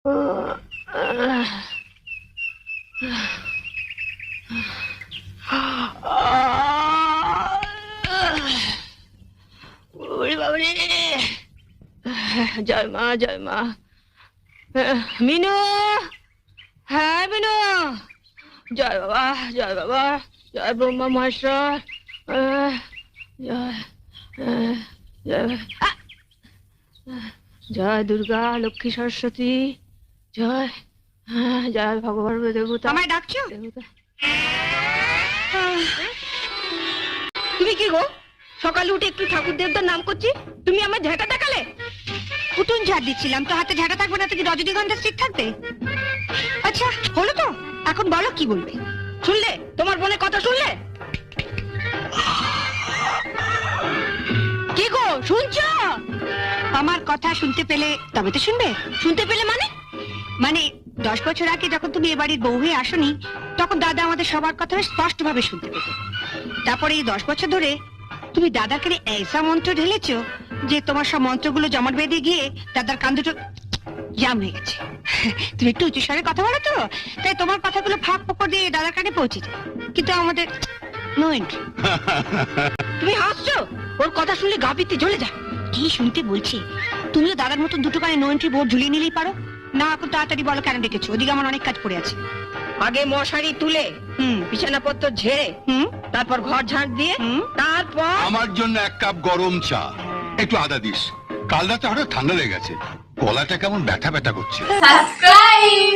ওরে বাবারে, জয় মা জয় মা। মিনু, হ্যাঁ মিনু, জয় বাবা জয় বাবা, জয় ব্রহ্মা মহেশ্বর, জয় জয় জয় দুর্গা লক্ষ্মী সরস্বতী, জয় জয় ভগবান দেবতা। আমায় ডাকছো? দেবতা, তুমি কি গো সকালে উঠে একটু ঠাকুর দেবতার নাম করছি, তুমি আমার ঝাঁটা দেখালে? উঠুন ঝাড় দিচ্ছিলাম, তো হাতে ঝাঁটা থাকবে না তো কি রজনীগন্ধা স্টিক থাকবে? আচ্ছা হলো তো, এখন বলো কি বলবে। শুনলে তোমার বোনের কথা শুনলে? কি গো শুনছো? আমার কথা শুনতে পেলে তবে তো শুনবে। শুনতে পেলে মানে? মানে 10 বছর আগে যখন তুমি এ বাড়ির বউ হয়ে আসনি, তখন দাদা আমাদের সবার কথা স্পষ্ট ভাবে শুনতে পেত। তারপরে এই 10 বছর ধরে তুমি দাদার কানে ऐसा মন্ত্র ঢেলেছো যে তোমার সব মন্ত্রগুলো জমাট বেঁধে গিয়ে দাদার কান দুটো জাম হয়ে গেছে। তুমি একটু উঁচু স্বরে কথা বলো তো, তাই তোমার কথাগুলো ফাঁক ফোকর দিয়ে দাদার কানে পৌঁছে যায়, কিন্তু আমাদের নো এন্ট্রি। তুমি হাসছো? ওর কথা শুনলে গা পিত্তে জ্বলে যায়। কি শুনতে বলছি? তুমিও দাদার মতন দুটো কানে নো এন্ট্রি বোর্ড ঝুলিয়ে নিলেই পারো না। এখন তাড়াতাড়ি বলো কেন ডেকেছো? ওদিকে আমার অনেক কাজ পড়ে আছে। আগে মশারি তুলে, বিছানাপত্র ঝেড়ে, তারপর ঘর ঝাড় দিয়ে, তারপর আমার জন্য 1 কাপ গরম চা, একটু আদা দিস। কাল রাতে হঠাৎ ঠান্ডা লেগে গেছে, গলাটা কেমন ব্যথা ব্যথা করছে। সাবস্ক্রাইব।